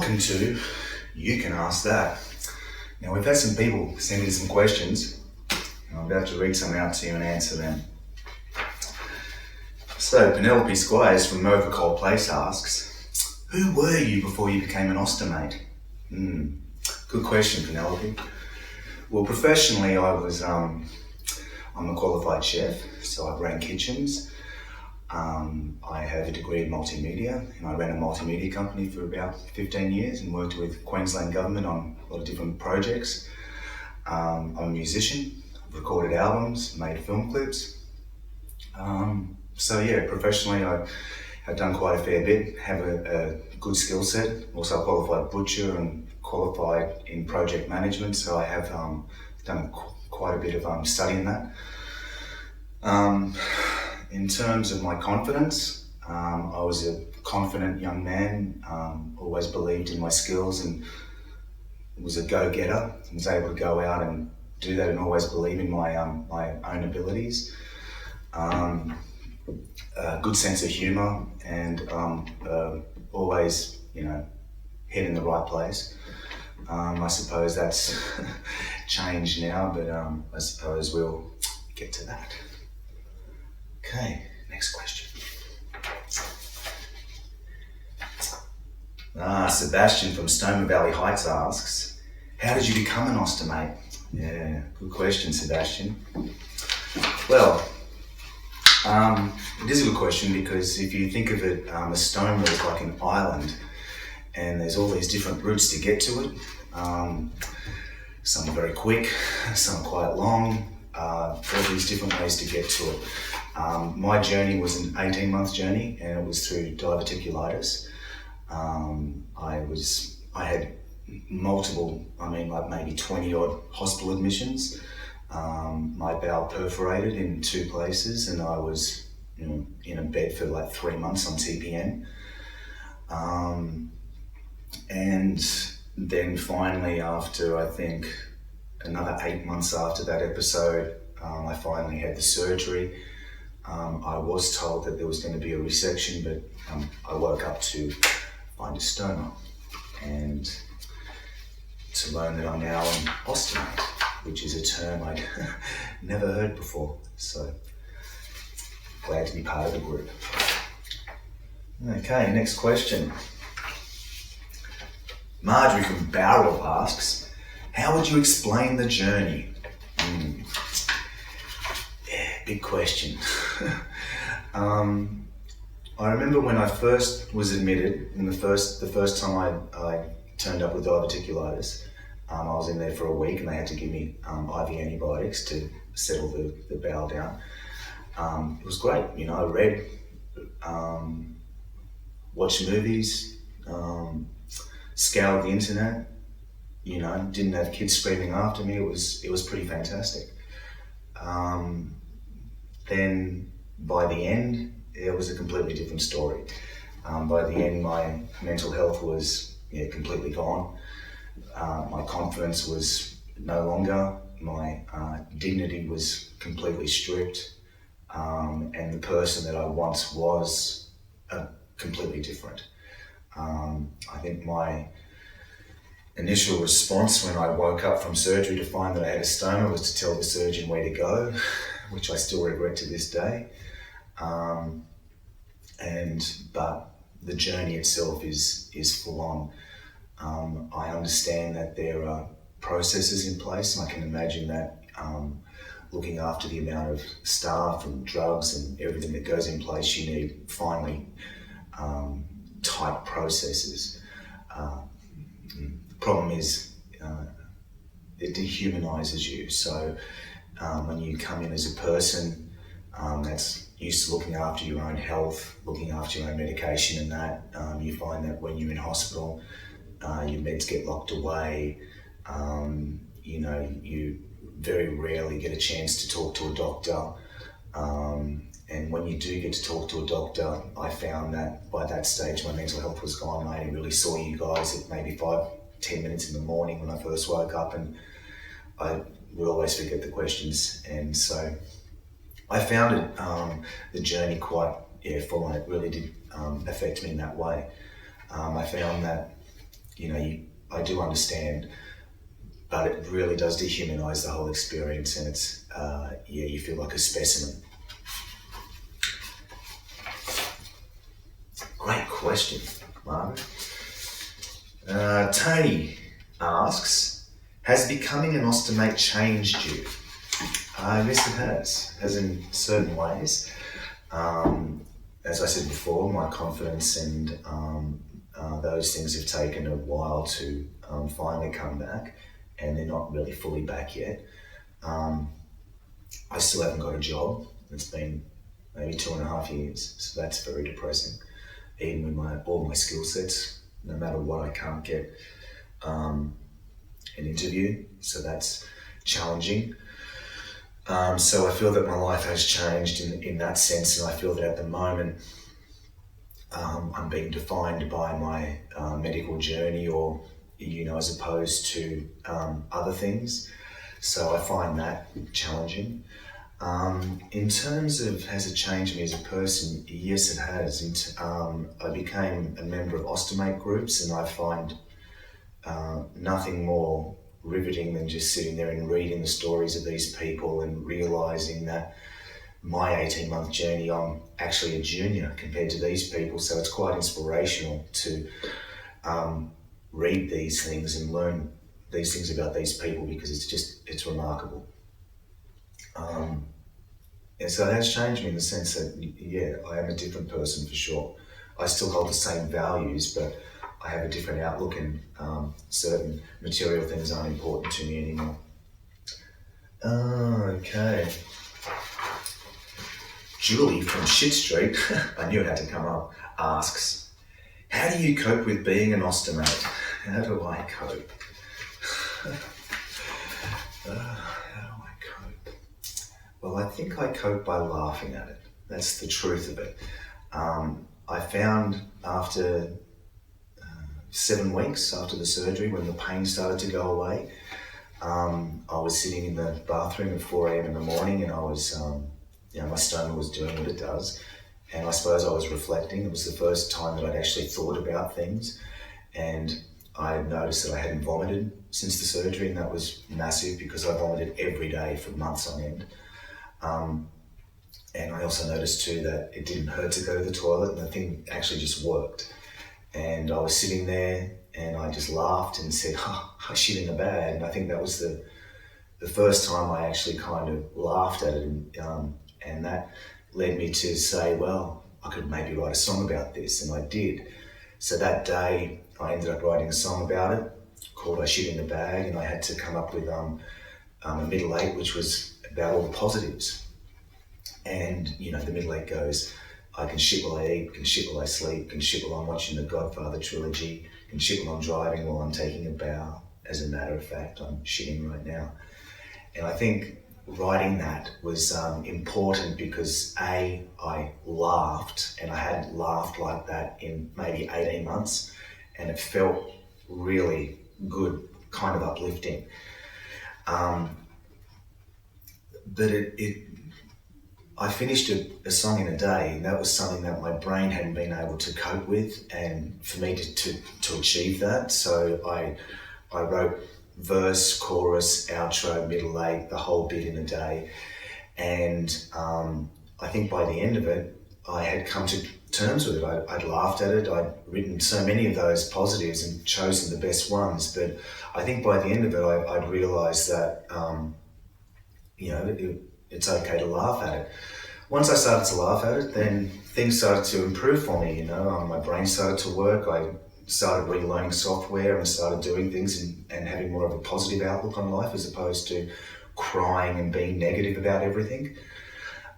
welcome to You Can Ask That. Now, we've had some people send in some questions, and I'm about to read some out to you and answer them. So, Penelope Squires from Movacol Place asks, who were you before you became an Ostomate? Good question, Penelope. Well, professionally, I'm a qualified chef, so I've ran kitchens. I have a degree in multimedia, and I ran a multimedia company for about 15 years and worked with Queensland Government on a lot of different projects. I'm a musician, I've recorded albums, made film clips. So yeah, professionally I have done quite a fair bit, have a good skill set, also a qualified butcher and qualified in project management, so I have done quite a bit of studying that. In terms of my confidence, I was a confident young man, always believed in my skills and was a go-getter, was able to go out and do that and always believe in my own abilities. A good sense of humour and always, head in the right place. I suppose that's changed now, but I suppose we'll get to that. Okay, next question. Sebastian from Stoma Valley Heights asks, how did you become an Ostomate? Yeah, good question, Sebastian. Well, it is a good question because if you think of it, a stoma is like an island and there's all these different routes to get to it. Some are very quick, some are quite long, all these different ways to get to it. My journey was an 18-month journey and it was through diverticulitis. I had multiple, like maybe 20 odd hospital admissions. My bowel perforated in 2 places and I was in a bed for like 3 months on TPN. And then finally after, I think, another 8 months after that episode, I finally had the surgery. I was told that there was going to be a resection, but I woke up to find a stoma and to learn that I'm now an Ostomate, which is a term I'd never heard before. So glad to be part of the group. Okay, next question. Marjorie from Bowral asks, how would you explain the journey? Big question. I remember when I first was admitted, and the first time I turned up with diverticulitis, I was in there for a week and they had to give me IV antibiotics to settle the bowel down. It was great, I read, watched movies, scoured the internet, didn't have kids screaming after me. It was pretty fantastic. Then by the end, it was a completely different story. By the end, my mental health was completely gone. My confidence was no longer. My dignity was completely stripped. And the person that I once was completely different. I think my initial response when I woke up from surgery to find that I had a stoma was to tell the surgeon where to go, which I still regret to this day. But the journey itself is full on. I understand that there are processes in place, and I can imagine that looking after the amount of staff and drugs and everything that goes in place, you need finely tight processes. The problem is it dehumanizes you. So when you come in as a person that's used to looking after your own health, looking after your own medication and that, you find that when you're in hospital, your meds get locked away. You very rarely get a chance to talk to a doctor. And when you do get to talk to a doctor, I found that by that stage my mental health was gone. I only really saw you guys at maybe 5-10 minutes in the morning when I first woke up, and I would always forget the questions. And so I found it, the journey quite full on. It really did affect me in that way. I found that I do understand, but it really does dehumanise the whole experience, and it's, you feel like a specimen. Great question, Margaret. Tony asks, has becoming an Ostomate changed you? Yes, it has in certain ways. As I said before, my confidence and those things have taken a while to finally come back, and they're not really fully back yet. I still haven't got a job. It's been maybe 2.5 years, so that's very depressing. Even with all my skill sets, no matter what, I can't get an interview, so that's challenging. So I feel that my life has changed in that sense, and I feel that at the moment I'm being defined by my medical journey, or as opposed to other things. So I find that challenging. In terms of, has it changed me as a person? Yes, it has. I became a member of Ostomate groups, and I find nothing more riveting than just sitting there and reading the stories of these people and realising that my 18-month journey, I'm actually a junior compared to these people. So it's quite inspirational to read these things and learn these things about these people, because it's remarkable. And so it has changed me in the sense that, I am a different person for sure. I still hold the same values, but I have a different outlook, and certain material things aren't important to me anymore. Okay. Julie from Shit Street, I knew it had to come up, asks, how do you cope with being an Ostomate? How do I cope? Well, I think I cope by laughing at it. That's the truth of it. I found after 7 weeks after the surgery, when the pain started to go away, I was sitting in the bathroom at 4 a.m. in the morning, and I was, my stoma was doing what it does. And I suppose I was reflecting. It was the first time that I'd actually thought about things. And I noticed that I hadn't vomited since the surgery, and that was massive because I vomited every day for months on end. And I also noticed too that it didn't hurt to go to the toilet, and the thing actually just worked. And I was sitting there and I just laughed and said, I shit in the bag. And I think that was the first time I actually kind of laughed at it. And that led me to say, well, I could maybe write a song about this, and I did. So that day I ended up writing a song about it called I Shit in the Bag, and I had to come up with a middle eight, which was about all the positives. And the middle eight goes, I can shit while I eat, can shit while I sleep, can shit while I'm watching the Godfather trilogy, can shit while I'm driving, while I'm taking a bow. As a matter of fact, I'm shitting right now. And I think writing that was important because I laughed, and I hadn't laughed like that in maybe 18 months, and it felt really good, kind of uplifting. But I finished a song in a day, and that was something that my brain hadn't been able to cope with, and for me to achieve that, so I wrote verse, chorus, outro, middle eight, the whole bit in a day. And I think by the end of it, I had come to terms with it. I'd laughed at it. I'd written so many of those positives and chosen the best ones. But I think by the end of it, I'd realised that, it's okay to laugh at it. Once I started to laugh at it, then things started to improve for me. My brain started to work. I started relearning software and started doing things and having more of a positive outlook on life, as opposed to crying and being negative about everything.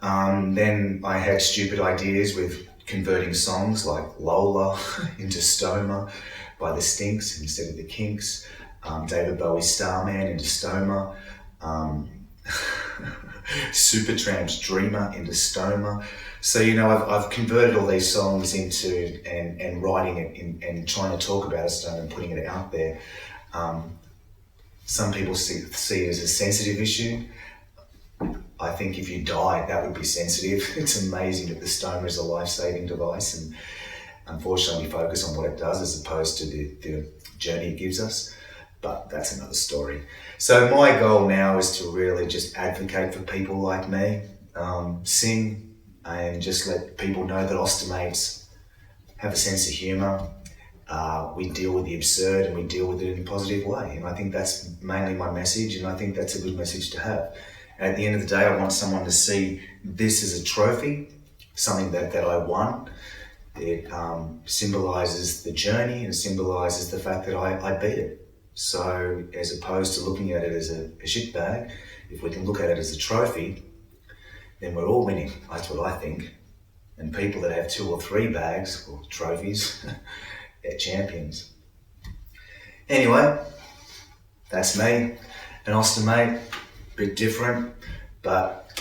Then I had stupid ideas with converting songs like Lola into Stoma by the Stinks instead of the Kinks, David Bowie's Starman into Stoma, Supertramp's Dreamer into Stoma. So, I've converted all these songs into and writing it and trying to talk about a stone and putting it out there. Some people see it as a sensitive issue. I think if you died, that would be sensitive. It's amazing that the stoma is a life-saving device, and unfortunately we focus on what it does as opposed to journey it gives us. But that's another story. So my goal now is to really just advocate for people like me, sing, and just let people know that Ostomates have a sense of humour. We deal with the absurd and we deal with it in a positive way. And I think that's mainly my message, and I think that's a good message to have. And at the end of the day, I want someone to see this as a trophy, something that I won. It symbolises the journey and symbolises the fact that I beat it. So as opposed to looking at it as a shit bag, if we can look at it as a trophy, then we're all winning. That's what I think. And people that have 2 or 3 bags or trophies, they're champions. Anyway, that's me. An Ostomate, bit different, but